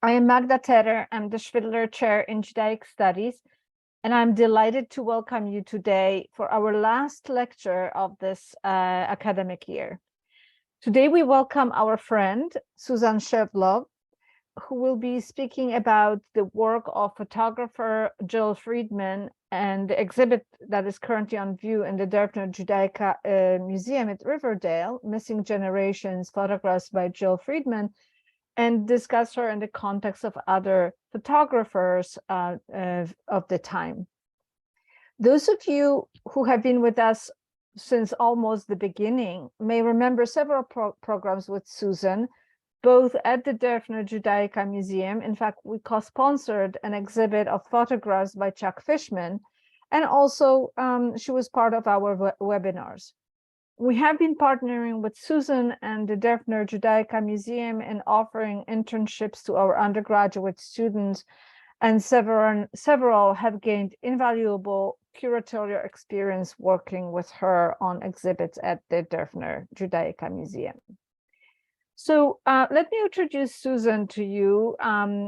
I am Magda Terer. I'm the Schwidler Chair in Judaic Studies, and I'm delighted to welcome you today for our last lecture of this academic year. Today we welcome our friend, Susan Chevlowe, who will be speaking about the work of photographer Jill Freedman and the exhibit that is currently on view in the Derfner Judaica Museum at Riverdale, Missing Generations, Photographs by Jill Freedman, and discuss her in the context of other photographers of the time. Those of you who have been with us since almost the beginning may remember several programs with Susan, both at the Derfner Judaica Museum. In fact, we co-sponsored an exhibit of photographs by Chuck Fishman, and also she was part of our webinars. We have been partnering with Susan and the Derfner Judaica Museum in offering internships to our undergraduate students, and several have gained invaluable curatorial experience working with her on exhibits at the Derfner Judaica Museum. So let me introduce Susan to you.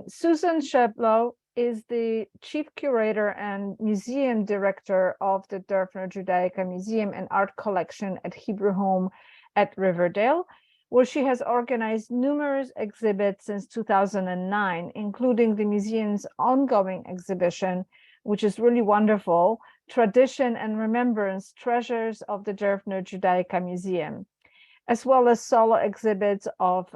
Susan Chevlowe is the chief curator and museum director of the Derfner Judaica Museum and Art Collection at Hebrew Home at Riverdale, where she has organized numerous exhibits since 2009, including the museum's ongoing exhibition, which is really wonderful, Tradition and Remembrance, Treasures of the Derfner Judaica Museum, as well as solo exhibits of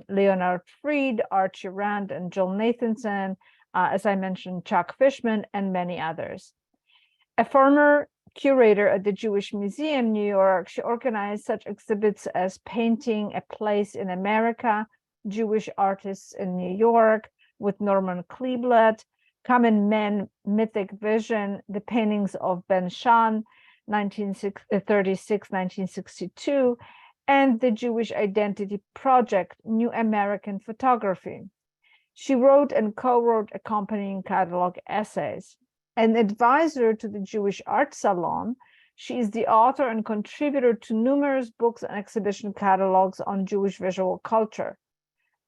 Leonard Fried, Archie Rand, and Joel Nathanson, as I mentioned, Chuck Fishman, and many others. A former curator at the Jewish Museum, New York, she organized such exhibits as Painting a Place in America, Jewish Artists in New York, with Norman Kleeblatt, Common Men, Mythic Vision, the paintings of Ben Shahn, 1936-1962, and the Jewish Identity Project, New American Photography. She wrote and co-wrote accompanying catalog essays. An advisor to the Jewish Art Salon, she is the author and contributor to numerous books and exhibition catalogs on Jewish visual culture.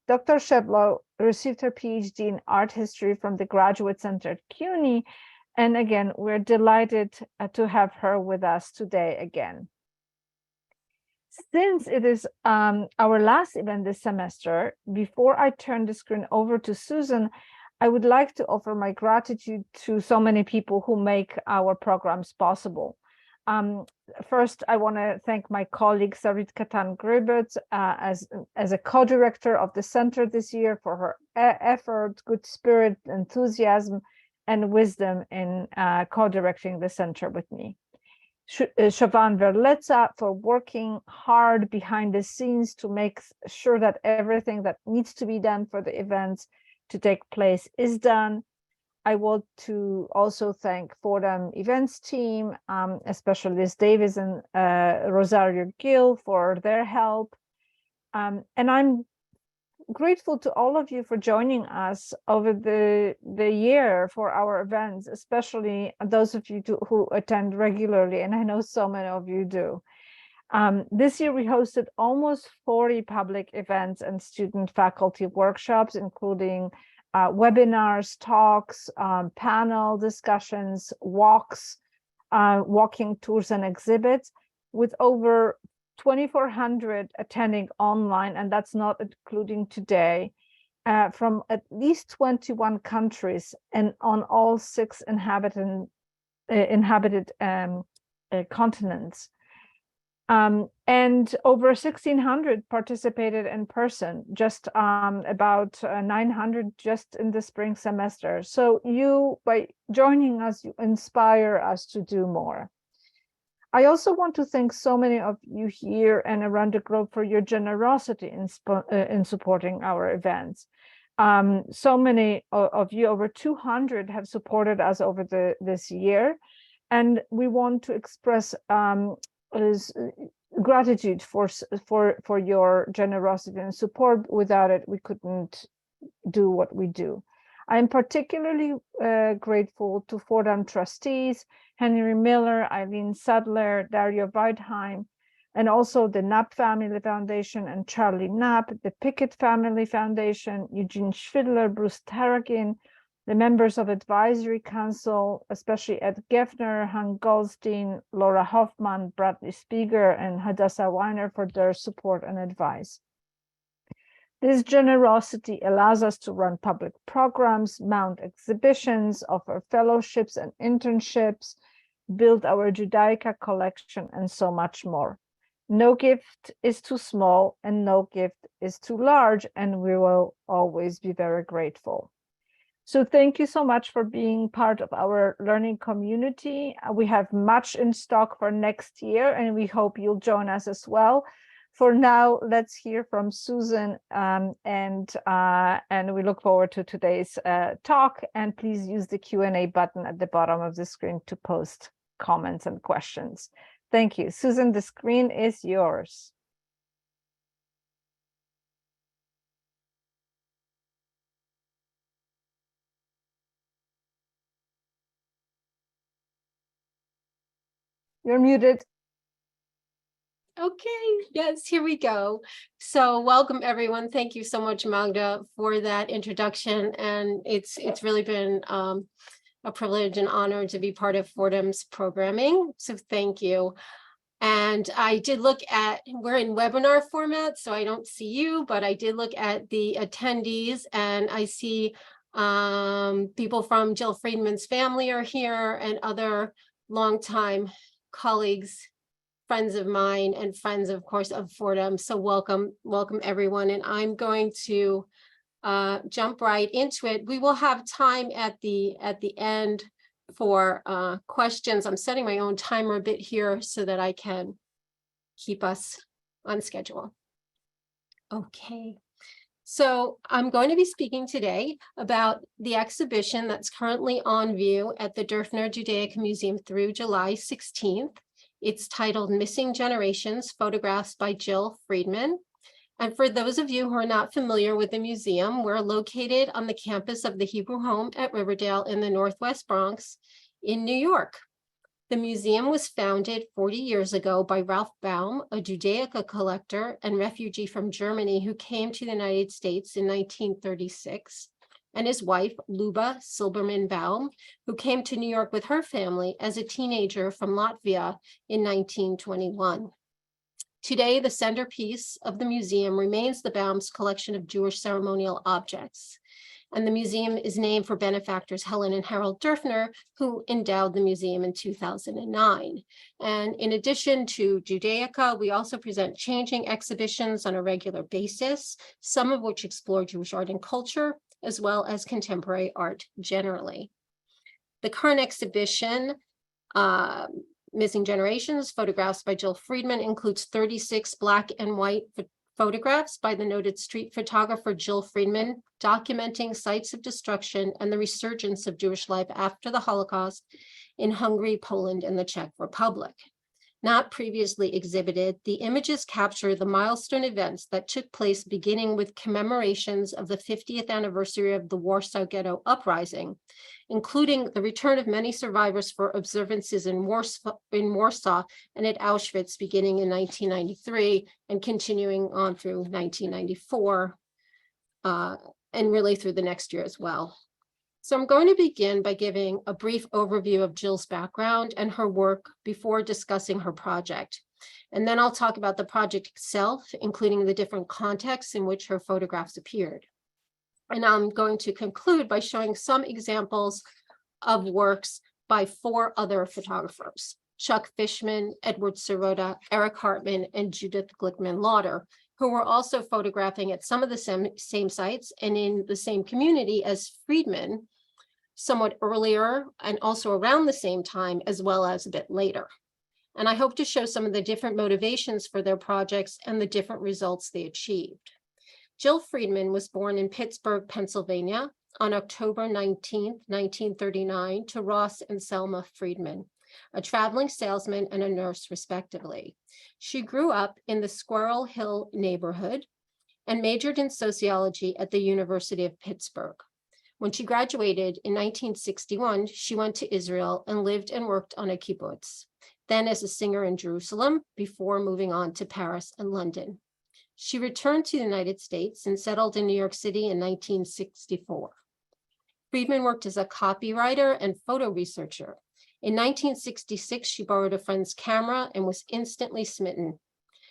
Dr. Chevlowe received her PhD in art history from the Graduate Center at CUNY, and again, we're delighted to have her with us today again. Since it is our last event this semester, before I turn the screen over to Susan, I would like to offer my gratitude to so many people who make our programs possible. First, I want to thank my colleague Sarit Katan-Gribert as a co-director of the center this year for her effort, good spirit, enthusiasm, and wisdom in co-directing the center with me. Siobhan Verletza for working hard behind the scenes to make sure that everything that needs to be done for the events to take place is done. I want to also thank Fordham events team, especially Liz Davis and Rosario Gill for their help. And I'm grateful to all of you for joining us over the year for our events, especially those of you who attend regularly, and I know so many of you do. This year we hosted almost 40 public events and student faculty workshops, including webinars, talks, panel discussions, walks, walking tours and exhibits, with over 2,400 attending online, and that's not including today, from at least 21 countries and on all 6 inhabited continents. And over 1,600 participated in person, just about 900 just in the spring semester. So you, by joining us, you inspire us to do more. I also want to thank so many of you here and around the globe for your generosity in supporting our events. So many of you, over 200, have supported us over this year, and we want to express gratitude for your generosity and support. Without it, we couldn't do what we do. I'm particularly grateful to Fordham trustees, Henry Miller, Eileen Sadler, Dario Weidheim, and also the Knapp Family Foundation and Charlie Knapp, the Pickett Family Foundation, Eugene Schwidler, Bruce Tarrakin, the members of Advisory Council, especially Ed Geffner, Han Goldstein, Laura Hoffman, Bradley Spieger, and Hadassah Weiner for their support and advice. This generosity allows us to run public programs, mount exhibitions, offer fellowships and internships, build our Judaica collection, and so much more. No gift is too small and no gift is too large, and we will always be very grateful. So thank you so much for being part of our learning community. We have much in stock for next year, and we hope you'll join us as well. For now, let's hear from Susan, and we look forward to today's talk. And please use the Q&A button at the bottom of the screen to post comments and questions. Thank you. Susan, the screen is yours. You're muted. Okay, yes, here we go. So welcome everyone. Thank you so much, Magda, for that introduction. And it's really been a privilege and honor to be part of Fordham's programming. So thank you. And I did look at, we're in webinar format, so I don't see you, but I did look at the attendees, and I see people from Jill Freedman's family are here, and other longtime colleagues, friends of mine, and friends, of course, of Fordham. So welcome everyone. And I'm going to jump right into it. We will have time at the end for questions. I'm setting my own timer a bit here so that I can keep us on schedule. Okay. So I'm going to be speaking today about the exhibition that's currently on view at the Derfner Judaica Museum through July 16th. It's titled Missing Generations, Photographs by Jill Freedman. And for those of you who are not familiar with the museum, we're located on the campus of the Hebrew Home at Riverdale in the Northwest Bronx in New York. The museum was founded 40 years ago by Ralph Baum, a Judaica collector and refugee from Germany who came to the United States in 1936, and his wife, Luba Silberman Baum, who came to New York with her family as a teenager from Latvia in 1921. Today, the centerpiece of the museum remains the Baum's collection of Jewish ceremonial objects. And the museum is named for benefactors Helen and Harold Derfner, who endowed the museum in 2009. And in addition to Judaica, we also present changing exhibitions on a regular basis, some of which explore Jewish art and culture, as well as contemporary art generally. The current exhibition, Missing Generations, Photographs by Jill Freedman, includes 36 black and white photographs by the noted street photographer Jill Freedman, documenting sites of destruction and the resurgence of Jewish life after the Holocaust in Hungary, Poland, and the Czech Republic. Not previously exhibited, the images capture the milestone events that took place beginning with commemorations of the 50th anniversary of the Warsaw Ghetto Uprising, including the return of many survivors for observances in Warsaw and at Auschwitz beginning in 1993 and continuing on through 1994 and really through the next year as well. So I'm going to begin by giving a brief overview of Jill's background and her work before discussing her project. And then I'll talk about the project itself, including the different contexts in which her photographs appeared. And I'm going to conclude by showing some examples of works by 4 other photographers: Chuck Fishman, Edward Sirota, Eric Hartman, and Judith Glickman-Lauder, who were also photographing at some of the same sites and in the same community as Freedman, somewhat earlier and also around the same time, as well as a bit later. And I hope to show some of the different motivations for their projects and the different results they achieved. Jill Freedman was born in Pittsburgh, Pennsylvania on October 19, 1939, to Ross and Selma Freedman, a traveling salesman and a nurse, respectively. She grew up in the Squirrel Hill neighborhood and majored in sociology at the University of Pittsburgh. When she graduated in 1961, she went to Israel and lived and worked on a kibbutz. then as a singer in Jerusalem before moving on to Paris and London. She returned to the United States and settled in New York City in 1964. Freedman worked as a copywriter and photo researcher. In 1966, she borrowed a friend's camera and was instantly smitten.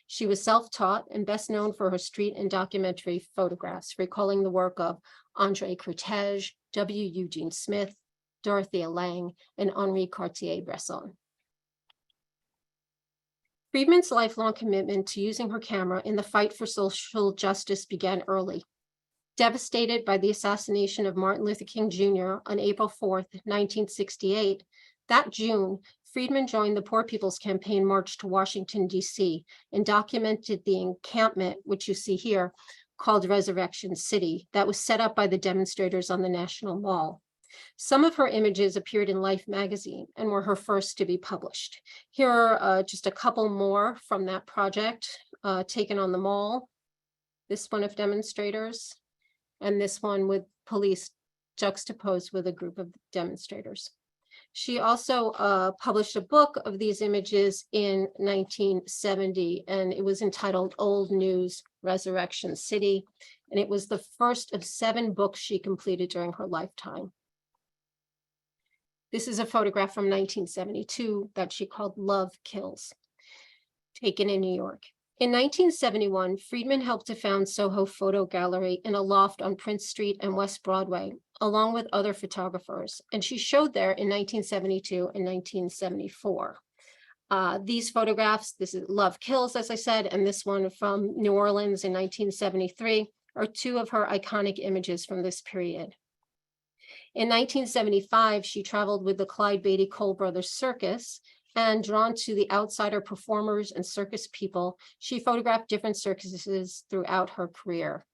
She was self-taught and best known for her street and documentary photographs, recalling the work of André Cortège, W. Eugene Smith, Dorothea Lange, and Henri Cartier-Bresson. Freedman's lifelong commitment to using her camera in the fight for social justice began early. Devastated by the assassination of Martin Luther King Jr. on April 4th, 1968, that June, Freedman joined the Poor People's Campaign march to Washington, D.C., and documented the encampment, which you see here, called Resurrection City, that was set up by the demonstrators on the National Mall. Some of her images appeared in Life magazine and were her first to be published. Here are just a couple more from that project taken on the mall. This one of demonstrators, and this one with police juxtaposed with a group of demonstrators. She also published a book of these images in 1970, and it was entitled Old News, Resurrection City, and it was the first of 7 books she completed during her lifetime. This is a photograph from 1972 that she called Love Kills, taken in New York. In 1971, Freedman helped to found Soho Photo Gallery in a loft on Prince Street and West Broadway, along with other photographers, and she showed there in 1972 and 1974. These photographs, this is Love Kills, as I said, and this one from New Orleans in 1973, are 2 of her iconic images from this period. In 1975, she traveled with the Clyde Beatty Cole Brothers Circus, and drawn to the outsider performers and circus people, she photographed different circuses throughout her career.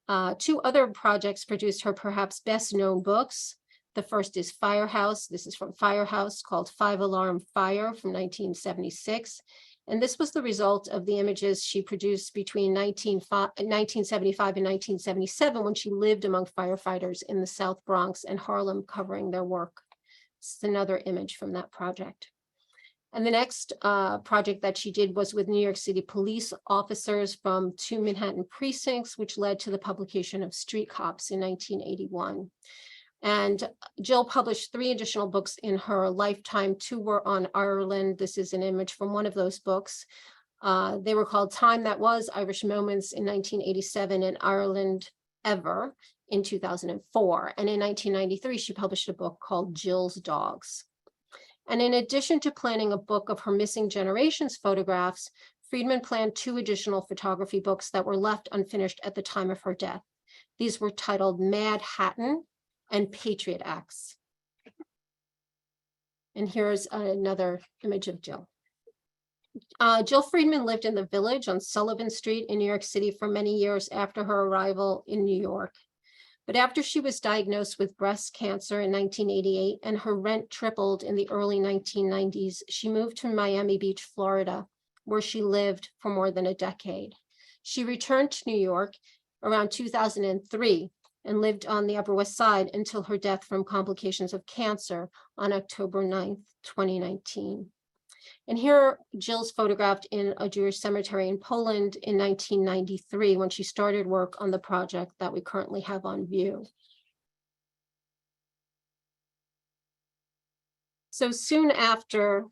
2 other projects produced her perhaps best known books. The first is Firehouse. This is from Firehouse, called 5 Alarm Fire from 1976. And this was the result of the images she produced between 1975 and 1977 when she lived among firefighters in the South Bronx and Harlem covering their work. This is another image from that project. And the next project that she did was with New York City police officers from 2 Manhattan precincts, which led to the publication of Street Cops in 1981. And Jill published 3 additional books in her lifetime. 2 were on Ireland. This is an image from one of those books. They were called Time That Was, Irish Moments in 1987, and Ireland Ever in 2004. And in 1993, she published a book called Jill's Dogs. And in addition to planning a book of her missing generations photographs, Freedman planned 2 additional photography books that were left unfinished at the time of her death. These were titled Mad Hatton and Patriot Acts. And here's another image of Jill. Jill Freedman lived in the Village on Sullivan Street in New York City for many years after her arrival in New York. But after she was diagnosed with breast cancer in 1988 and her rent tripled in the early 1990s, she moved to Miami Beach, Florida, where she lived for more than a decade. She returned to New York around 2003 and lived on the Upper West Side until her death from complications of cancer on October 9th, 2019. And here Jill's photographed in a Jewish cemetery in Poland in 1993 when she started work on the project that we currently have on view. So soon after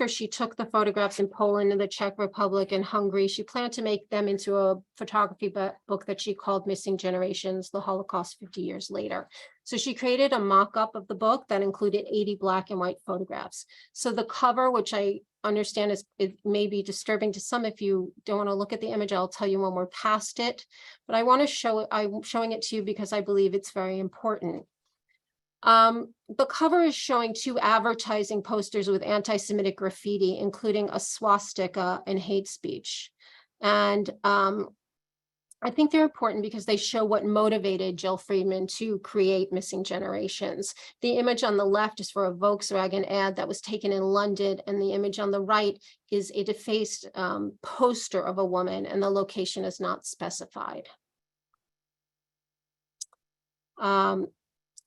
she took the photographs in Poland and the Czech Republic and Hungary, she planned to make them into a photography book that she called Missing Generations, the Holocaust 50 Years Later. So she created a mock-up of the book that included 80 black and white photographs. So the cover, which I understand it may be disturbing to some. If you don't want to look at the image, I'll tell you when we're past it. But I want to show it, I'm showing it to you because I believe it's very important. The cover is showing 2 advertising posters with anti-Semitic graffiti, including a swastika and hate speech. And I think they're important because they show what motivated Jill Freedman to create Missing Generations. The image on the left is for a Volkswagen ad that was taken in London, and the image on the right is a defaced poster of a woman, and the location is not specified.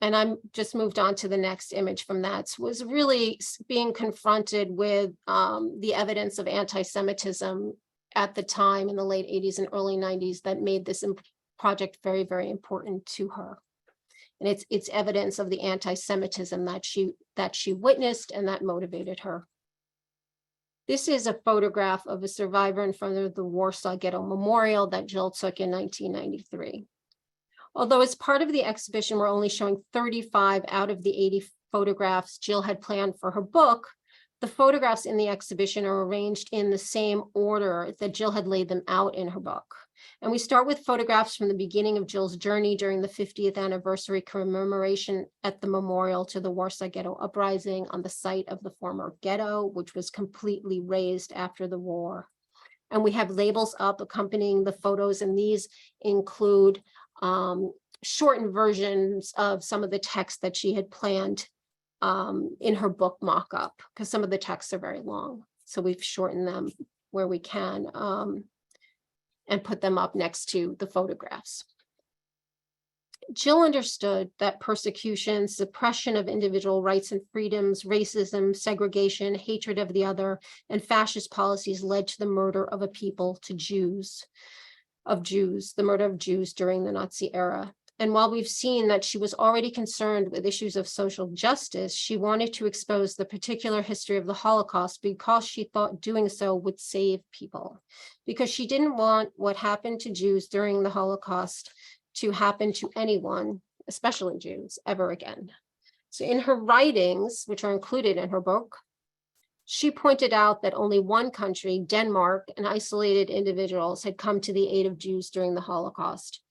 and I'm just moved on to the next image from that, was really being confronted with the evidence of anti-Semitism at the time in the late 80s and early 90s that made this project very, very important to her. And it's evidence of the anti-Semitism that she witnessed and that motivated her. This is a photograph of a survivor in front of the Warsaw Ghetto Memorial that Jill took in 1993. Although as part of the exhibition, we're only showing 35 out of the 80 photographs Jill had planned for her book, the photographs in the exhibition are arranged in the same order that Jill had laid them out in her book. And we start with photographs from the beginning of Jill's journey during the 50th anniversary commemoration at the memorial to the Warsaw Ghetto Uprising on the site of the former ghetto, which was completely razed after the war. And we have labels up accompanying the photos, and these include shortened versions of some of the text that she had planned in her book mock-up, because some of the texts are very long. So we've shortened them where we can and put them up next to the photographs. Jill understood that persecution, suppression of individual rights and freedoms, racism, segregation, hatred of the other, and fascist policies led to the murder of a people, the murder of Jews during the Nazi era. And while we've seen that she was already concerned with issues of social justice, she wanted to expose the particular history of the Holocaust because she thought doing so would save people, because she didn't want what happened to Jews during the Holocaust to happen to anyone, especially Jews, ever again. So in her writings, which are included in her book, she pointed out that only one country, Denmark, and isolated individuals had come to the aid of Jews during the Holocaust.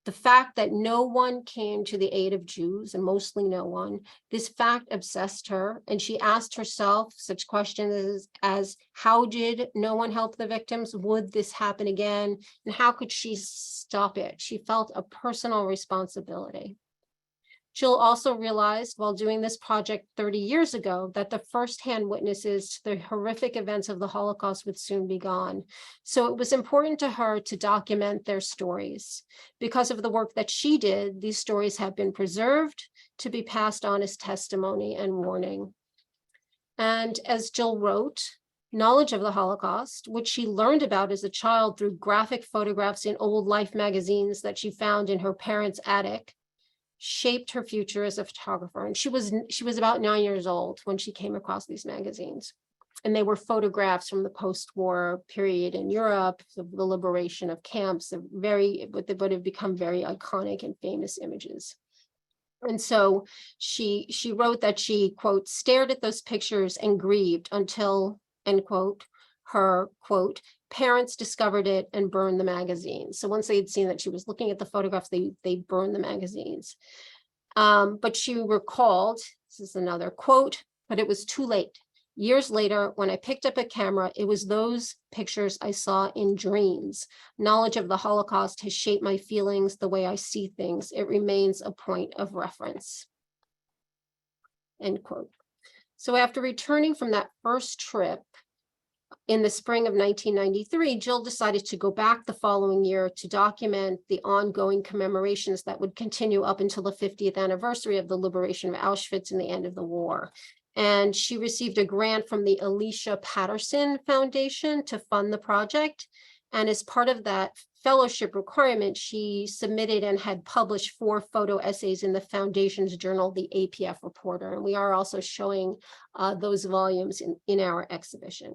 The fact that no one came to the aid of Jews, and mostly no one, this fact obsessed her, and she asked herself such questions as how did no one help the victims? Would this happen again? And how could she stop it? She felt a personal responsibility. Jill also realized while doing this project 30 years ago that the firsthand witnesses to the horrific events of the Holocaust would soon be gone. So it was important to her to document their stories. Because of the work that she did, these stories have been preserved to be passed on as testimony and warning. And as Jill wrote, knowledge of the Holocaust, which she learned about as a child through graphic photographs in old Life magazines that she found in her parents' attic, shaped her future as a photographer. And she was about 9 years old when she came across these magazines. And they were photographs from the post-war period in Europe, the liberation of camps, what would have become very iconic and famous images. And so she wrote that she, quote, stared at those pictures and grieved until, end quote, her, quote, parents discovered it and burned the magazines. So once they had seen that she was looking at the photographs, they burned the magazines. But she recalled, this is another quote, but it was too late. Years later, when I picked up a camera, it was those pictures I saw in dreams. Knowledge of the Holocaust has shaped my feelings, the way I see things. It remains a point of reference, end quote. So after returning from that first trip, in the spring of 1993, Jill decided to go back the following year to document the ongoing commemorations that would continue up until the 50th anniversary of the liberation of Auschwitz and the end of the war. And she received a grant from the Alicia Patterson Foundation to fund the project. And as part of that fellowship requirement, she submitted and had published 4 photo essays in the foundation's journal, the APF Reporter. And we are also showing those volumes in our exhibition.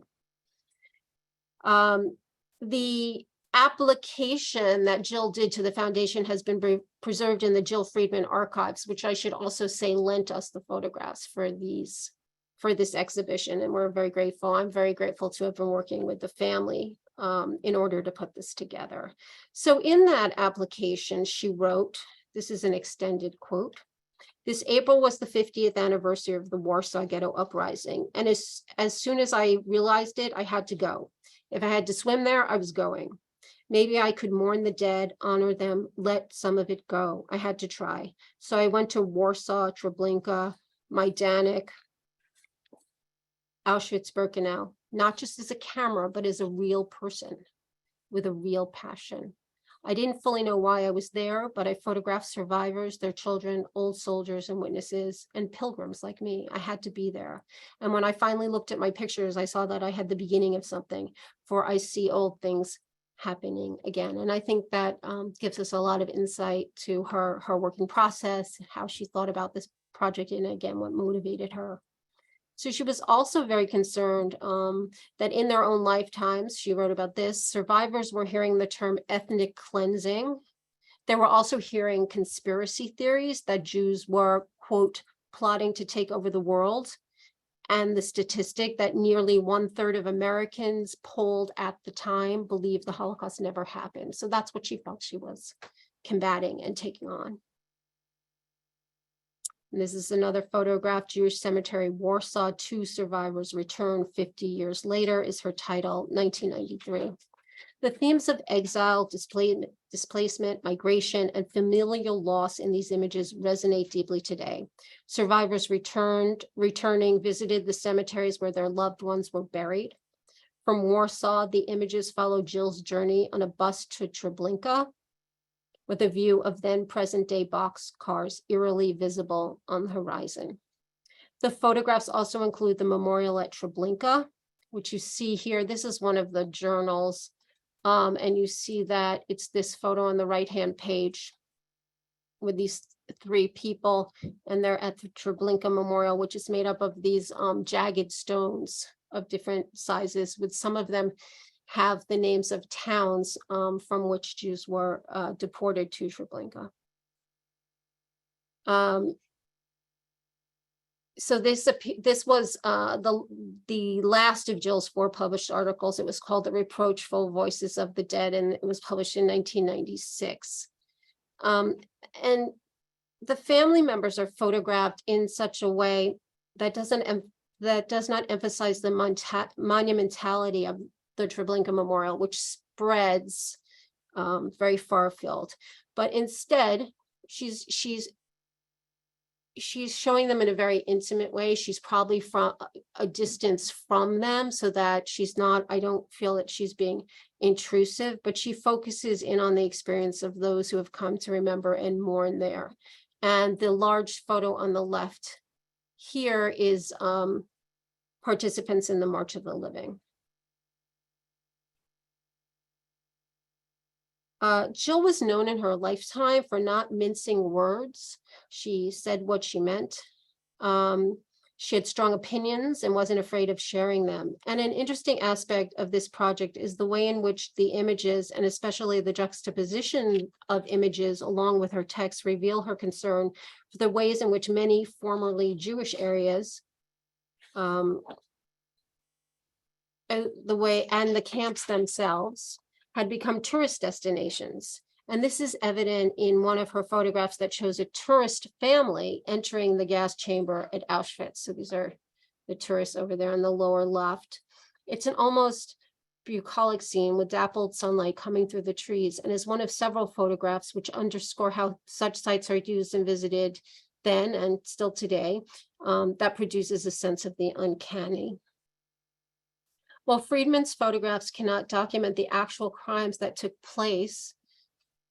The application that Jill did to the foundation has been preserved in the Jill Freedman archives, which I should also say lent us the photographs for this exhibition. And we're very grateful. I'm very grateful to have been working with the family in order to put this together. So in that application, she wrote, this is an extended quote, "This April was the 50th anniversary of the Warsaw Ghetto Uprising. And as soon as I realized it, I had to go. If I had to swim there, I was going. Maybe I could mourn the dead, honor them, let some of it go. I had to try. So I went to Warsaw, Treblinka, Majdanek, Auschwitz-Birkenau, not just as a camera, but as a real person with a real passion. I didn't fully know why I was there, but I photographed survivors, their children, old soldiers and witnesses, and pilgrims like me. I had to be there. And when I finally looked at my pictures, I saw that I had the beginning of something, for I see old things happening again. And I think that gives us a lot of insight to her working process, how she thought about this project, and again, what motivated her. So she was also very concerned that in their own lifetimes, she wrote about this, survivors were hearing the term ethnic cleansing. They were also hearing conspiracy theories that Jews were, quote, plotting to take over the world, and the statistic that nearly 1/3 of Americans polled at the time believed the Holocaust never happened. So that's what she felt she was combating and taking on. And this is another photograph, Jewish Cemetery, Warsaw, 2 survivors return 50 years later, is her title, 1993. The themes of exile, displacement, migration, and familial loss in these images resonate deeply today. Survivors returning, visited the cemeteries where their loved ones were buried. From Warsaw, the images follow Jill's journey on a bus to Treblinka, with a view of then present-day boxcars eerily visible on the horizon. The photographs also include the memorial at Treblinka, which you see here. This is one of the journals, and you see that it's this photo on the right-hand page with these 3 people, and they're at the Treblinka Memorial, which is made up of these jagged stones of different sizes, with some of them have the names of towns from which Jews were deported to Treblinka. So this was the last of Jill's 4 published articles. It was called The Reproachful Voices of the Dead, and it was published in 1996. And the family members are photographed in such a way that does not emphasize the monumentality of the Treblinka Memorial, which spreads very far afield, but instead she's showing them in a very intimate way. She's probably from a distance from them, so that she's not, I don't feel that she's being intrusive, but she focuses in on the experience of those who have come to remember and mourn there. And the large photo on the left here is participants in the March of the Living. Jill was known in her lifetime for not mincing words. She said what she meant. She had strong opinions and wasn't afraid of sharing them. And an interesting aspect of this project is the way in which the images, and especially the juxtaposition of images along with her text, reveal her concern for the ways in which many formerly Jewish areas, the camps themselves, had become tourist destinations. And this is evident in one of her photographs that shows a tourist family entering the gas chamber at Auschwitz. So these are the tourists over there on the lower left. It's an almost bucolic scene with dappled sunlight coming through the trees, and is one of several photographs which underscore how such sites are used and visited then and still today, that produces a sense of the uncanny. While Freedman's photographs cannot document the actual crimes that took place,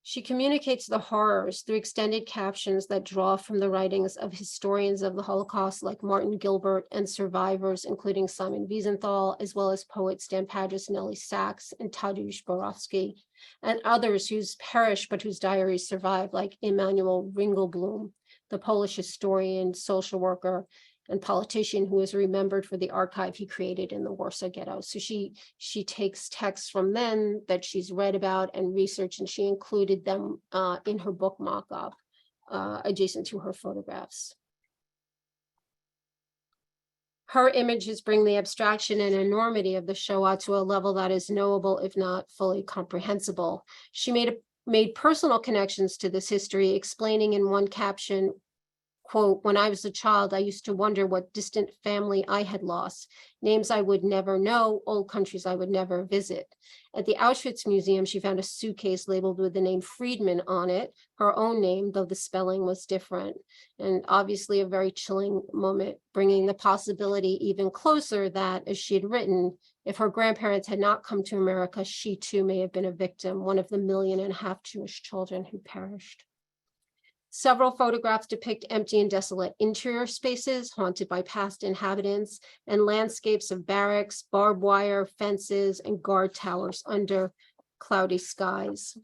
she communicates the horrors through extended captions that draw from the writings of historians of the Holocaust like Martin Gilbert and survivors, including Simon Wiesenthal, as well as poets Dan Padgett, Nellie Sachs, and Tadeusz Borowski, and others whose perished but whose diaries survive, like Emanuel Ringelblum, the Polish historian, social worker, and politician who is remembered for the archive he created in the Warsaw Ghetto. So she takes texts from then that she's read about and researched, and she included them in her book mock-up adjacent to her photographs. Her images bring the abstraction and enormity of the Shoah to a level that is knowable, if not fully comprehensible. She made personal connections to this history, explaining in one caption Quote, when I was a child, I used to wonder what distant family I had lost, names I would never know, old countries I would never visit. At the Auschwitz Museum, she found a suitcase labeled with the name Freedman on it, her own name, though the spelling was different. And obviously a very chilling moment, bringing the possibility even closer that, as she had written, if her grandparents had not come to America, she too may have been a victim, one of the 1.5 million Jewish children who perished. Several photographs depict empty and desolate interior spaces haunted by past inhabitants and landscapes of barracks, barbed wire, fences, and guard towers under cloudy skies.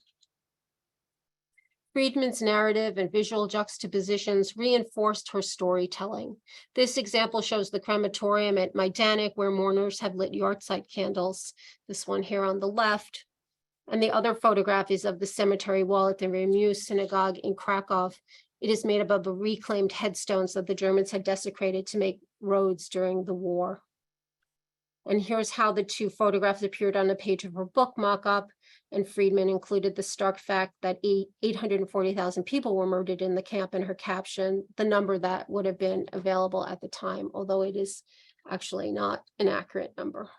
Freedman's narrative and visual juxtapositions reinforced her storytelling. This example shows the crematorium at Majdanek, where mourners have lit yahrzeit candles. This one here on the left. And the other photograph is of the cemetery wall at the Remu Synagogue in Krakow. It is made up of reclaimed headstones that the Germans had desecrated to make roads during the war. And here's how the two photographs appeared on the page of her book mock-up. And Freedman included the stark fact that 840,000 people were murdered in the camp in her caption, the number that would have been available at the time, although it is actually not an accurate number.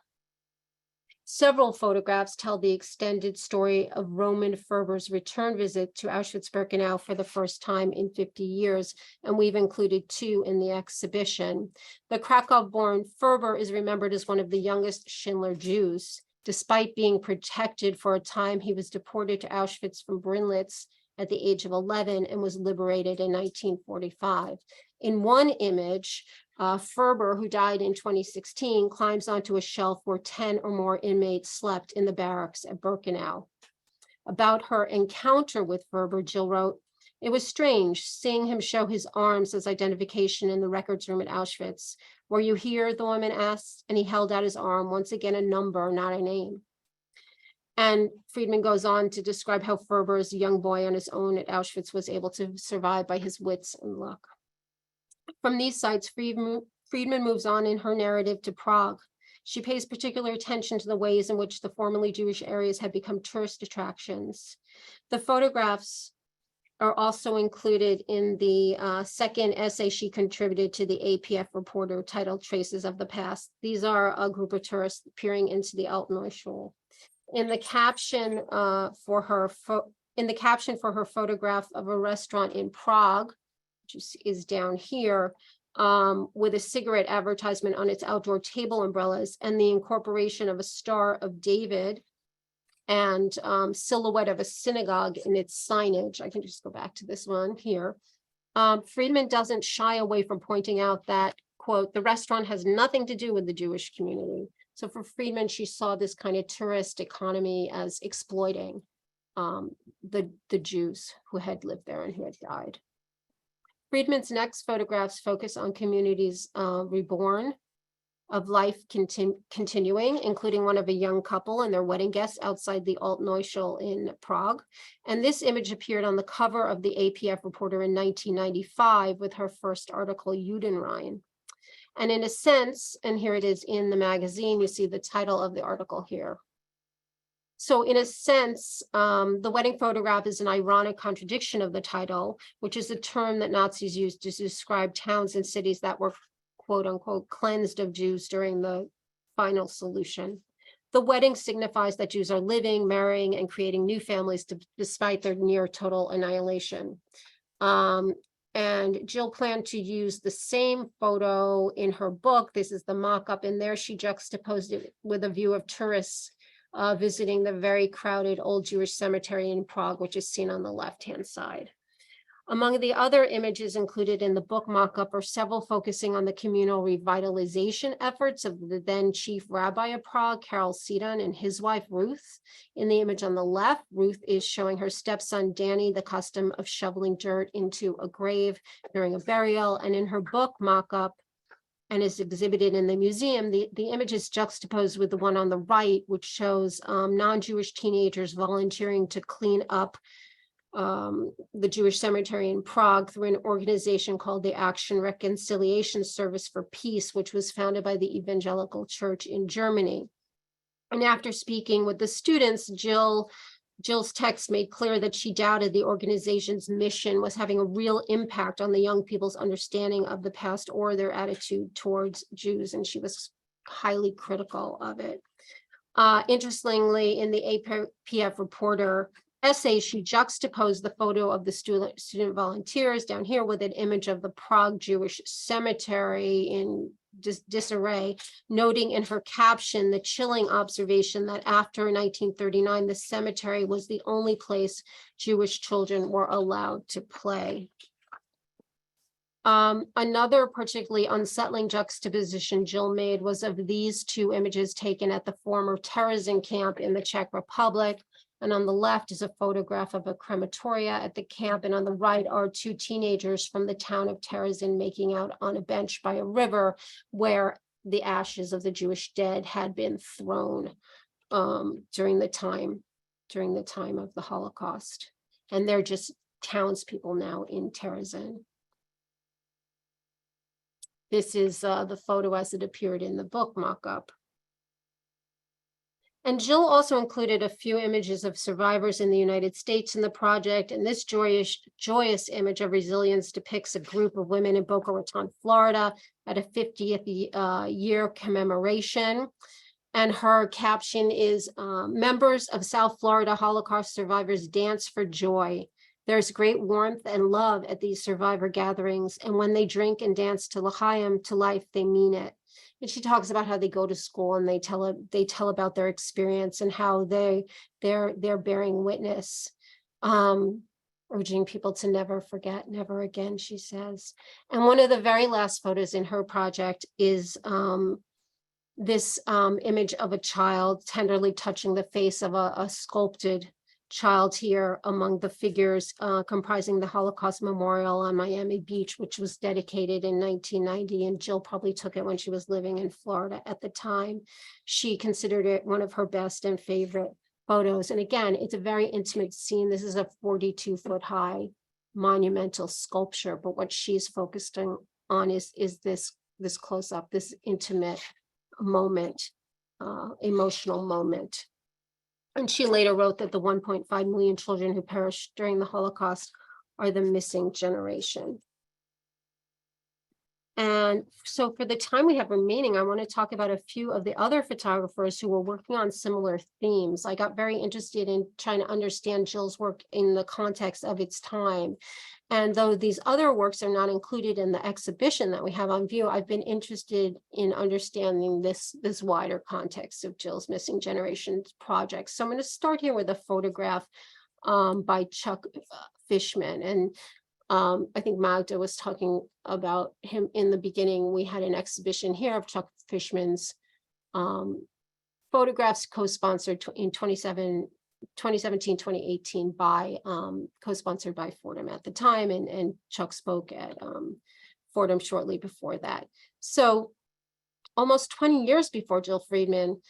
Several photographs tell the extended story of Roman Ferber's return visit to Auschwitz-Birkenau for the first time in 50 years, and we've included 2 in the exhibition. The Krakow-born Ferber is remembered as one of the youngest Schindler Jews. Despite being protected for a time, he was deported to Auschwitz from Brünlitz at the age of 11 and was liberated in 1945. In one image, Ferber, who died in 2016, climbs onto a shelf where 10 or more inmates slept in the barracks at Birkenau. About her encounter with Ferber, Jill wrote, "It was strange seeing him show his arms as identification in the records room at Auschwitz. Were you here?" the woman asked, and he held out his arm, once again a number, not a name. And Freedman goes on to describe how Ferber, as a young boy on his own at Auschwitz, was able to survive by his wits and luck. From these sites, Freedman moves on in her narrative to Prague. She pays particular attention to the ways in which the formerly Jewish areas have become tourist attractions. The photographs are also included in the second essay she contributed to the APF reporter titled Traces of the Past. These are a group of tourists peering into the Altneuschule. In the caption for her photograph of a restaurant in Prague, which is down here, with a cigarette advertisement on its outdoor table umbrellas and the incorporation of a Star of David and silhouette of a synagogue in its signage. I can just go back to this one here. Freedman doesn't shy away from pointing out that, quote, the restaurant has nothing to do with the Jewish community. So for Freedman, she saw this kind of tourist economy as exploiting the Jews who had lived there and who had died. Freedman's next photographs focus on communities reborn, of life continuing, including one of a young couple and their wedding guests outside the Altneuschule in Prague. And this image appeared on the cover of the APF reporter in 1995 with her first article, Judenrein. And in a sense, and here it is in the magazine, you see the title of the article here. So in a sense, the wedding photograph is an ironic contradiction of the title, which is a term that Nazis used to describe towns and cities that were, quote unquote, cleansed of Jews during the final solution. The wedding signifies that Jews are living, marrying, and creating new families despite their near total annihilation. And Jill planned to use the same photo in her book. This is the mock-up, and there she juxtaposed it with a view of tourists visiting the very crowded old Jewish cemetery in Prague, which is seen on the left-hand side. Among the other images included in the book mock-up are several focusing on the communal revitalization efforts of the then chief rabbi of Prague, Karol Sidon, and his wife, Ruth. In the image on the left, Ruth is showing her stepson, Danny, the custom of shoveling dirt into a grave during a burial. And in her book mock-up, and is exhibited in the museum, the image is juxtaposed with the one on the right, which shows non-Jewish teenagers volunteering to clean up the Jewish cemetery in Prague through an organization called the Action Reconciliation Service for Peace, which was founded by the Evangelical Church in Germany. And after speaking with the students, Jill Jill's text made clear that she doubted the organization's mission was having a real impact on the young people's understanding of the past or their attitude towards Jews, and she was highly critical of it. Interestingly, in the APF Reporter essay, she juxtaposed the photo of the student volunteers down here with an image of the Prague Jewish cemetery in disarray, noting in her caption the chilling observation that after 1939, the cemetery was the only place Jewish children were allowed to play. Another particularly unsettling juxtaposition Jill made was of these two images taken at the former Terezín camp in the Czech Republic. And on the left is a photograph of a crematoria at the camp. And on the right are two teenagers from the town of Terezín making out on a bench by a river where the ashes of the Jewish dead had been thrown during the time of the Holocaust. And they're just townspeople now in Terezín. This is the photo as it appeared in the book mock-up. And Jill also included a few images of survivors in the United States in the project. And this joyous image of resilience depicts a group of women in Boca Raton, Florida at a 50th year commemoration. And her caption is, members of South Florida Holocaust survivors dance for joy. There's great warmth and love at these survivor gatherings. And when they drink and dance to L'chaim, to life, they mean it. And she talks about how they go to school and they tell about their experience and how they're bearing witness, urging people to never forget, never again, she says. And one of the very last photos in her project is this image of a child tenderly touching the face of a sculpted child here among the figures comprising the Holocaust Memorial on Miami Beach, which was dedicated in 1990. And Jill probably took it when she was living in Florida at the time. She considered it one of her best and favorite photos. And again, it's a very intimate scene. This is a 42-foot high monumental sculpture, but what she's focused on is this close-up, this intimate moment, emotional moment. And she later wrote that the 1.5 million children who perished during the Holocaust are the missing generation. And so for the time we have remaining, I want to talk about a few of the other photographers who were working on similar themes. I got very interested in trying to understand Jill's work in the context of its time. And though these other works are not included in the exhibition that we have on view, I've been interested in understanding this wider context of Jill's Missing Generations project. So I'm going to start here with a photograph by Chuck Fishman. And I think Magda was talking about him in the beginning. We had an exhibition here of Chuck Fishman's photographs co-sponsored in 2017, 2018 by co-sponsored by Fordham at the time, and Chuck spoke at Fordham shortly before that. So almost 20 years before Jill Freedman,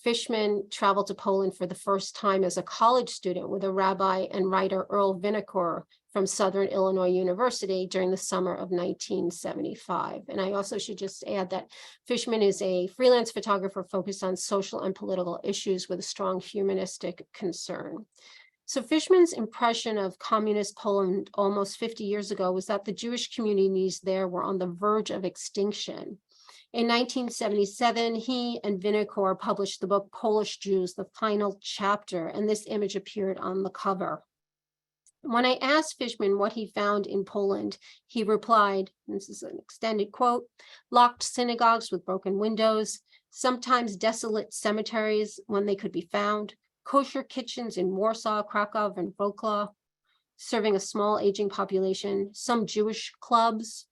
Fishman traveled to Poland for the first time as a college student with a rabbi and writer Earl Vinecourt from Southern Illinois University during the summer of 1975. And I also should just add that Fishman is a freelance photographer focused on social and political issues with a strong humanistic concern. So Fishman's impression of communist Poland almost 50 years ago was that the Jewish communities there were on the verge of extinction. In 1977, he and Vinecourt published the book Polish Jews, the Final Chapter, and this image appeared on the cover. When I asked Fishman what he found in Poland, he replied, this is an extended quote, locked synagogues with broken windows, sometimes desolate cemeteries when they could be found, kosher kitchens in Warsaw, Krakow, and Wrocław, serving a small aging population, some Jewish clubs,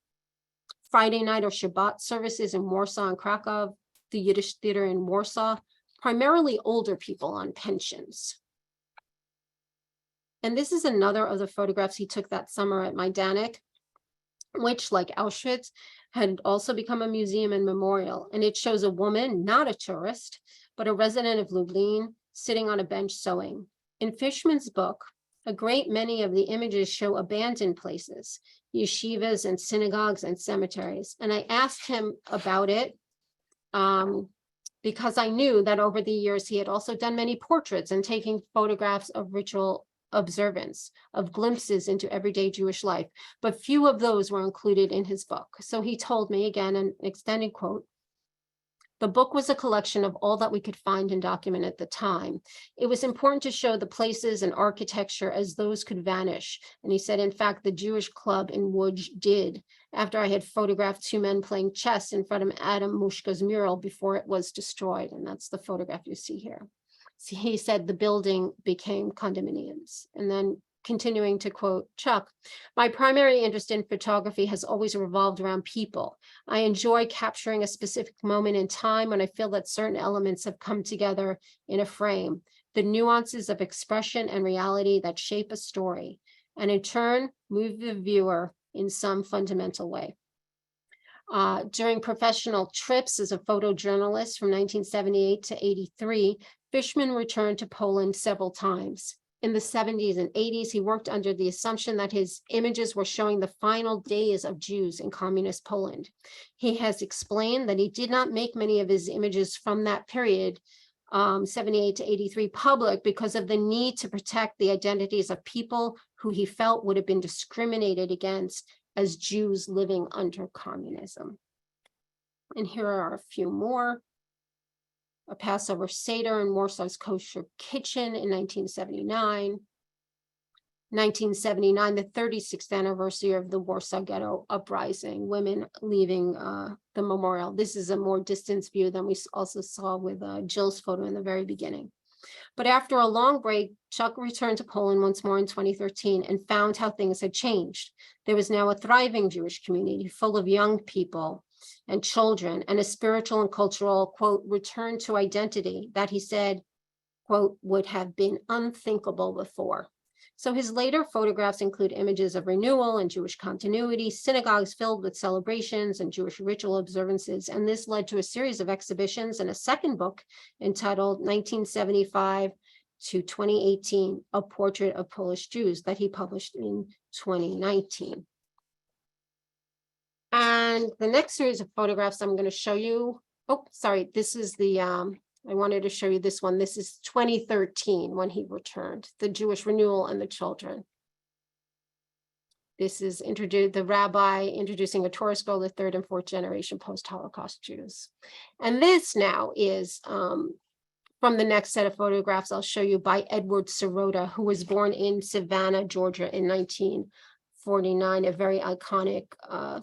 Friday night or Shabbat services in Warsaw and Krakow, the Yiddish theater in Warsaw, primarily older people on pensions. And this is another of the photographs he took that summer at Majdanek, which, like Auschwitz, had also become a museum and memorial. And it shows a woman, not a tourist, but a resident of Lublin, sitting on a bench sewing. In Fishman's book, a great many of the images show abandoned places, yeshivas and synagogues and cemeteries. And I asked him about it because I knew that over the years he had also done many portraits and taking photographs of ritual observance, of glimpses into everyday Jewish life, but few of those were included in his book. So he told me, again, an extended quote, "The book was a collection of all that we could find and document at the time. It was important to show the places and architecture as those could vanish." And he said, in fact, the Jewish club in Łódź did, after I had photographed two men playing chess in front of Adam Mushka's mural before it was destroyed. And that's the photograph you see here. So he said the building became condominiums. And then continuing to quote Chuck, "My primary interest in photography has always revolved around people. I enjoy capturing a specific moment in time when I feel that certain elements have come together in a frame, the nuances of expression and reality that shape a story, and in turn, move the viewer in some fundamental way." During professional trips as a photojournalist from 1978 to 83, Fishman returned to Poland several times. In the 70s and 80s, he worked under the assumption that his images were showing the final days of Jews in communist Poland. He has explained that he did not make many of his images from that period, 78 to 83, public because of the need to protect the identities of people who he felt would have been discriminated against as Jews living under communism. And here are a few more. A Passover Seder in Warsaw's Kosher Kitchen in 1979. 1979, the 36th anniversary of the Warsaw Ghetto Uprising, women leaving the memorial. This is a more distance view than we also saw with Jill's photo in the very beginning. But after a long break, Chuck returned to Poland once more in 2013 and found how things had changed. There was now a thriving Jewish community full of young people and children, and a spiritual and cultural, quote, return to identity that he said, quote, would have been unthinkable before. So his later photographs include images of renewal and Jewish continuity, synagogues filled with celebrations and Jewish ritual observances, and this led to a series of exhibitions and a second book entitled 1975 to 2018, A Portrait of Polish Jews, that he published in 2019. And the next series of photographs I'm going to show you, oh, sorry, this is the, I wanted to show you this one. This is 2013 when he returned, the Jewish renewal and the children. This is the rabbi introducing a Torah scroll, the third and fourth generation post-Holocaust Jews. And this now is from the next set of photographs I'll show you by Edward Sirota, who was born in Savannah, Georgia in 1949, a very iconic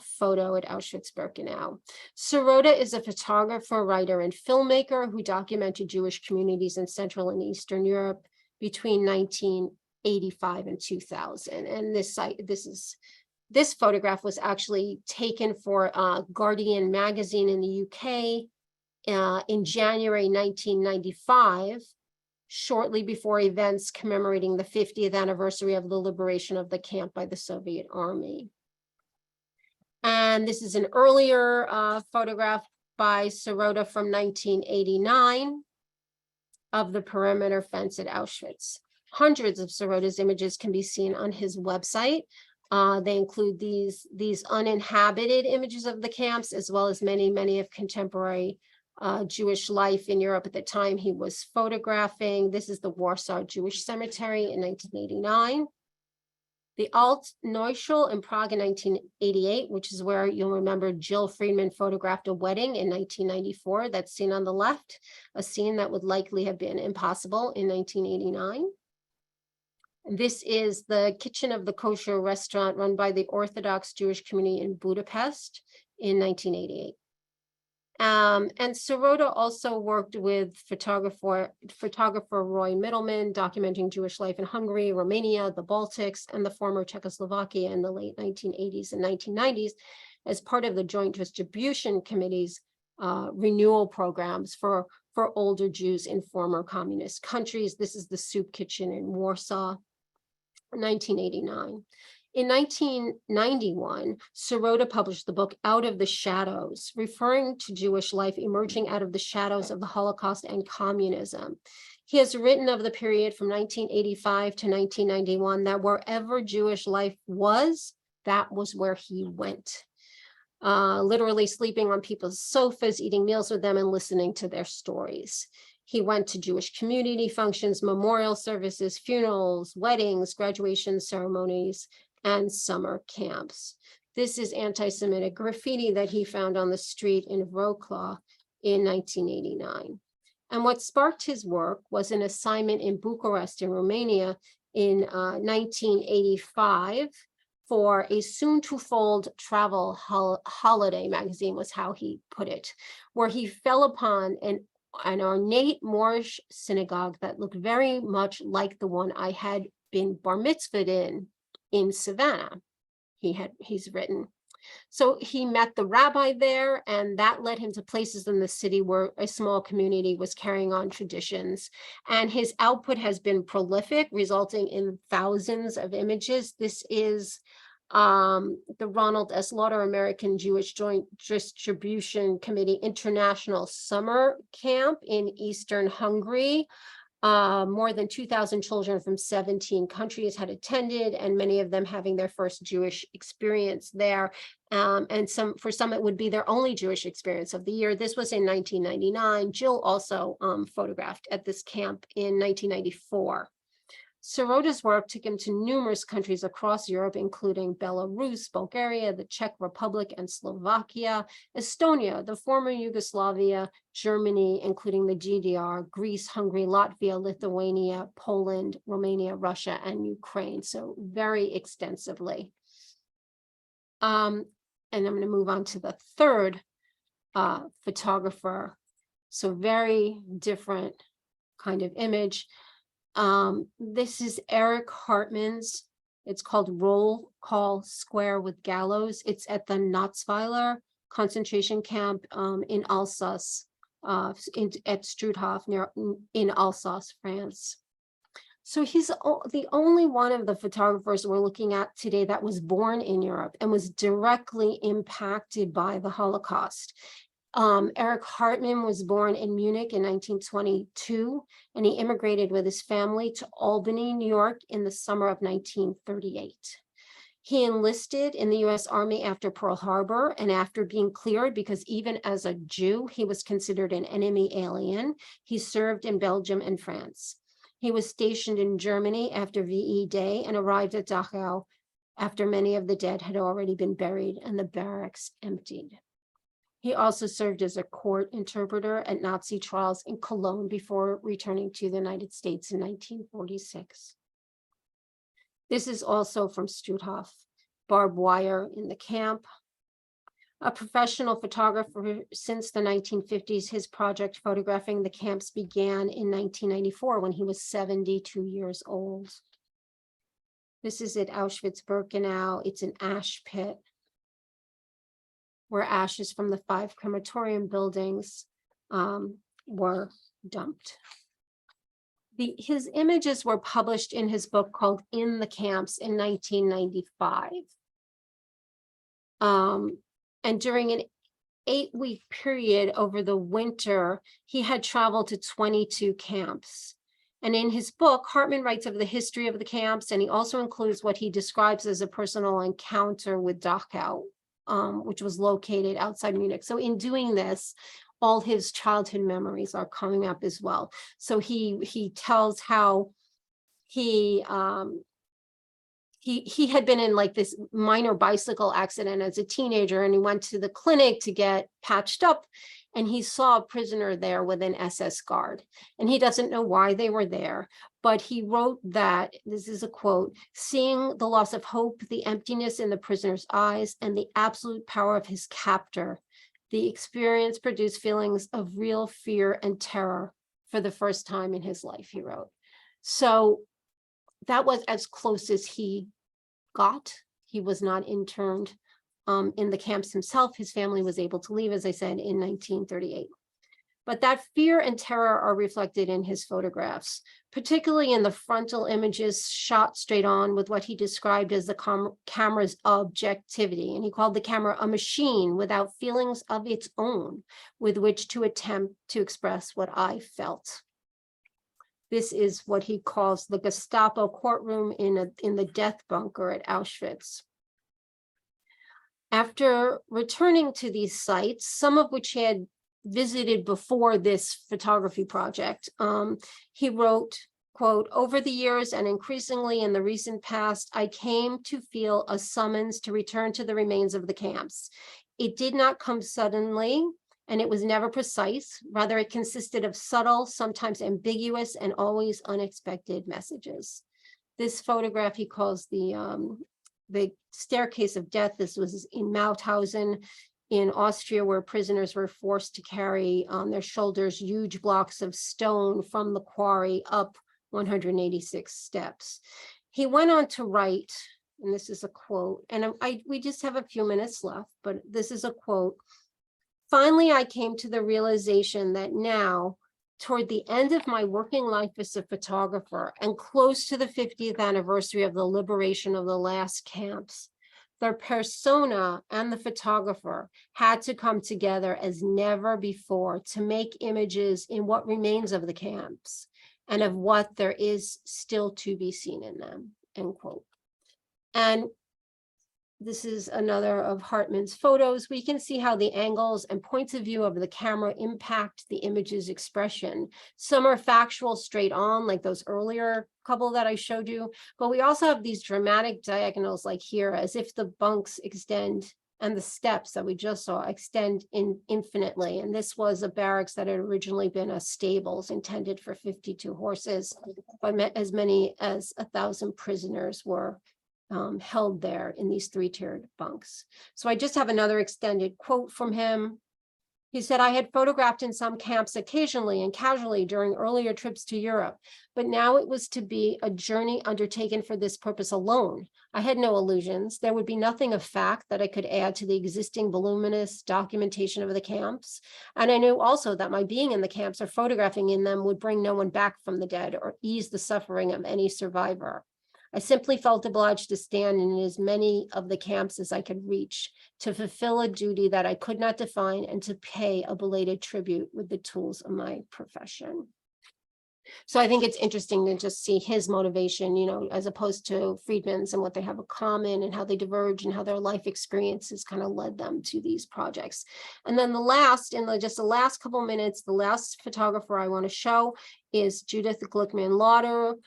photo at Auschwitz-Birkenau. Sirota is a photographer, writer, and filmmaker who documented Jewish communities in Central and Eastern Europe between 1985 and 2000. And this photograph was actually taken for Guardian magazine in the UK in January 1995. Shortly before events commemorating the 50th anniversary of the liberation of the camp by the Soviet Army. And this is an earlier photograph by Sirota from 1989 of the perimeter fence at Auschwitz. Hundreds of Sirota's images can be seen on his website. They include these uninhabited images of the camps, as well as many of contemporary Jewish life in Europe at the time he was photographing. This is the Warsaw Jewish Cemetery in 1989. The Alt Neuschel in Prague in 1988, which is where you'll remember Jill Freedman photographed a wedding in 1994. That's seen on the left, a scene that would likely have been impossible in 1989. This is the kitchen of the kosher restaurant run by the Orthodox Jewish community in Budapest in 1988. And Sirota also worked with photographer Roy Middleman, documenting Jewish life in Hungary, Romania, the Baltics, and the former Czechoslovakia in the late 1980s and 1990s as part of the Joint Distribution Committee's renewal programs for older Jews in former communist countries. This is the soup kitchen in Warsaw, 1989. In 1991, Sirota published the book Out of the Shadows, referring to Jewish life emerging out of the shadows of the Holocaust and communism. He has written of the period from 1985 to 1991 that wherever Jewish life was, that was where he went. literally sleeping on people's sofas, eating meals with them, and listening to their stories. He went to Jewish community functions, memorial services, funerals, weddings, graduation ceremonies, and summer camps. This is anti-Semitic graffiti that he found on the street in Wrocław in 1989. And what sparked his work was an assignment in Bucharest in Romania in 1985 for a soon-to-fold travel holiday magazine, was how he put it, where he fell upon an ornate Moorish synagogue that looked very much like the one I had been bar mitzvahed in Savannah, he's written. So he met the rabbi there, and that led him to places in the city where a small community was carrying on traditions. And his output has been prolific, resulting in thousands of images. This is the Ronald S. Lauder American Jewish Joint Distribution Committee International Summer Camp in Eastern Hungary. More than 2,000 children from 17 countries had attended, and many of them having their first Jewish experience there. And for some, it would be their only Jewish experience of the year. This was in 1999. Jill also photographed at this camp in 1994. Sirota's work took him to numerous countries across Europe, including Belarus, Bulgaria, the Czech Republic, and Slovakia, Estonia, the former Yugoslavia, Germany, including the GDR, Greece, Hungary, Latvia, Lithuania, Poland, Romania, Russia, and Ukraine. So very extensively. And I'm going to move on to the third photographer. So very different kind of image. This is Eric Hartmann's. It's called Roll Call Square with Gallows. It's at the Natzweiler concentration camp in Alsace, at Struthof in Alsace, France. So he's the only one of the photographers we're looking at today that was born in Europe and was directly impacted by the Holocaust. Eric Hartmann was born in Munich in 1922, and he immigrated with his family to Albany, New York in the summer of 1938. He enlisted in the U.S. Army after Pearl Harbor, and after being cleared, because even as a Jew, he was considered an enemy alien, he served in Belgium and France. He was stationed in Germany after VE Day and arrived at Dachau after many of the dead had already been buried and the barracks emptied. He also served as a court interpreter at Nazi trials in Cologne before returning to the United States in 1946. This is also from Struthof, barbed wire in the camp. A professional photographer since the 1950s, his project photographing the camps began in 1994 when he was 72 years old. This is at Auschwitz-Birkenau. It's an ash pit where ashes from the 5 crematorium buildings were dumped. His images were published in his book called In the Camps in 1995. And during an 8-week period over the winter, he had traveled to 22 camps. And in his book, Hartmann writes of the history of the camps, and he also includes what he describes as a personal encounter with Dachau, which was located outside Munich. So in doing this, all his childhood memories are coming up as well. So he tells how he had been in like this minor bicycle accident as a teenager, and he went to the clinic to get patched up, and he saw a prisoner there with an SS guard, and he doesn't know why they were there, but he wrote that, this is a quote, "Seeing the loss of hope, the emptiness in the prisoner's eyes, and the absolute power of his captor, the experience produced feelings of real fear and terror for the first time in his life," he wrote. So that was as close as he got. He was not interned in the camps himself. His family was able to leave, as I said, in 1938. But that fear and terror are reflected in his photographs, particularly in the frontal images shot straight on with what he described as the camera's objectivity. And he called the camera a machine without feelings of its own with which to attempt to express what I felt. This is what he calls the Gestapo courtroom in the death bunker at Auschwitz. After returning to these sites, some of which he had visited before this photography project, he wrote, quote, "Over the years and increasingly in the recent past, I came to feel a summons to return to the remains of the camps. It did not come suddenly, and it was never precise. Rather, it consisted of subtle, sometimes ambiguous, and always unexpected messages." This photograph he calls the staircase of death. This was in Mauthausen in Austria, where prisoners were forced to carry on their shoulders huge blocks of stone from the quarry up 186 steps. He went on to write, and this is a quote, and we just have a few minutes left, but this is a quote. "Finally, I came to the realization that now, toward the end of my working life as a photographer and close to the 50th anniversary of the liberation of the last camps, the persona and the photographer had to come together as never before to make images in what remains of the camps and of what there is still to be seen in them," end quote. And this is another of Hartman's photos. We can see how the angles and points of view of the camera impact the image's expression. Some are factual straight on, like those earlier couple that I showed you, but we also have these dramatic diagonals like here, as if the bunks extend and the steps that we just saw extend infinitely. And this was a barracks that had originally been a stables intended for 52 horses, but as many as 1,000 prisoners were held there in these three-tiered bunks. So I just have another extended quote from him. He said, "I had photographed in some camps occasionally and casually during earlier trips to Europe, but now it was to be a journey undertaken for this purpose alone. I had no illusions. There would be nothing of fact that I could add to the existing voluminous documentation of the camps. And I knew also that my being in the camps or photographing in them would bring no one back from the dead or ease the suffering of any survivor. I simply felt obliged to stand in as many of the camps as I could reach, to fulfill a duty that I could not define, and to pay a belated tribute with the tools of my profession." So I think it's interesting to just see his motivation, you know, as opposed to Freedman's and what they have in common and how they diverge and how their life experiences kind of led them to these projects. And then the last, in just the last couple minutes, the last photographer I want to show is Judith Gluckman Lauder.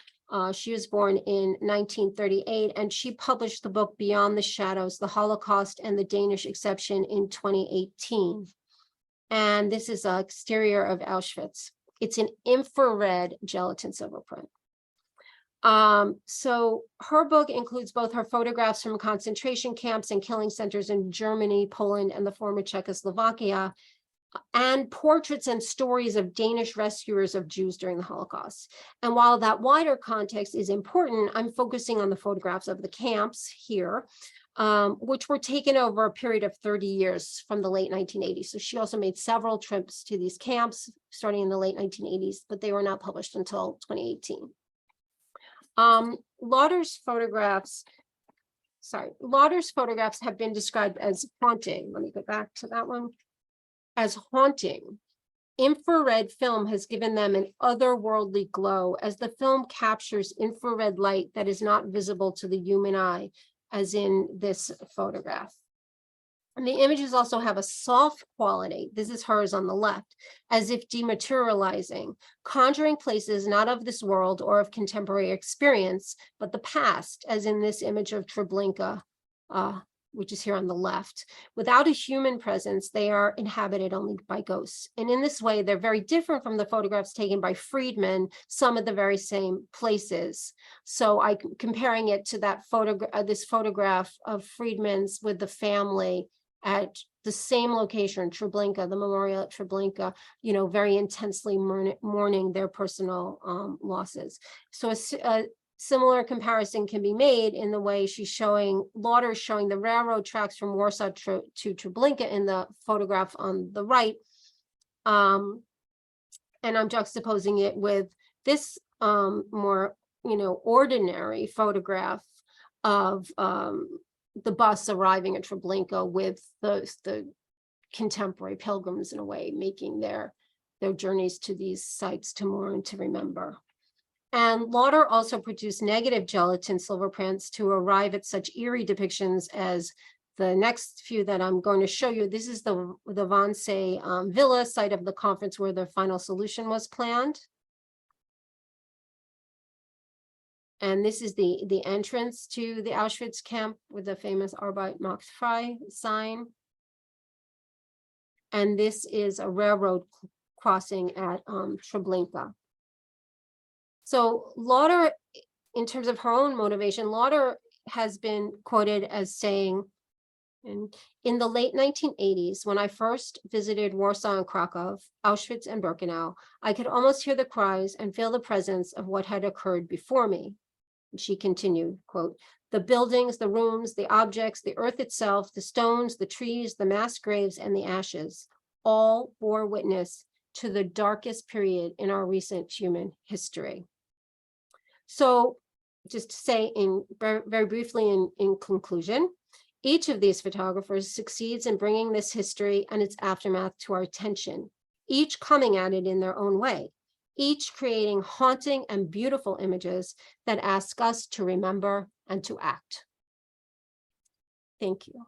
She was born in 1938, and she published the book Beyond the Shadows, the Holocaust and the Danish Exception in 2018. And this is an exterior of Auschwitz. It's an infrared gelatin silver print. So her book includes both her photographs from concentration camps and killing centers in Germany, Poland, and the former Czechoslovakia, and portraits and stories of Danish rescuers of Jews during the Holocaust. And while that wider context is important, I'm focusing on the photographs of the camps here, which were taken over a period of 30 years from the late 1980s. So she also made several trips to these camps starting in the late 1980s, but they were not published until 2018. Lauder's photographs have been described as haunting. Let me go back to that one. As haunting. Infrared film has given them an otherworldly glow, as the film captures infrared light that is not visible to the human eye, as in this photograph. And the images also have a soft quality. This is hers on the left, as if dematerializing, conjuring places not of this world or of contemporary experience, but the past, as in this image of Treblinka, which is here on the left. Without a human presence, they are inhabited only by ghosts. And in this way, they're very different from the photographs taken by Freedman, some of the very same places. So I'm comparing it to that this photograph of Freedman's with the family at the same location, Treblinka, the memorial at Treblinka, you know, very intensely mourning their personal losses. So a similar comparison can be made in the way she's showing, Lauder showing the railroad tracks from Warsaw to Treblinka in the photograph on the right. And I'm juxtaposing it with this more, you know, ordinary photograph of the bus arriving at Treblinka with the contemporary pilgrims, in a way, making their journeys to these sites to mourn and to remember. And Lauder also produced negative gelatin silver prints to arrive at such eerie depictions as The next few that I'm going to show you, this is the Wannsee Villa, site of the conference where the final solution was planned. And this is the entrance to the Auschwitz camp with the famous Arbeit macht frei sign. And this is a railroad crossing at Treblinka. So Lauder, in terms of her own motivation, Lauder has been quoted as saying, in the late 1980s, when I first visited Warsaw and Kraków, Auschwitz and Birkenau, I could almost hear the cries and feel the presence of what had occurred before me. And she continued, quote, the buildings, the rooms, the objects, the earth itself, the stones, the trees, the mass graves, and the ashes, all bore witness to the darkest period in our recent human history. So just to say very briefly in conclusion, each of these photographers succeeds in bringing this history and its aftermath to our attention, each coming at it in their own way, each creating haunting and beautiful images that ask us to remember and to act. Thank you.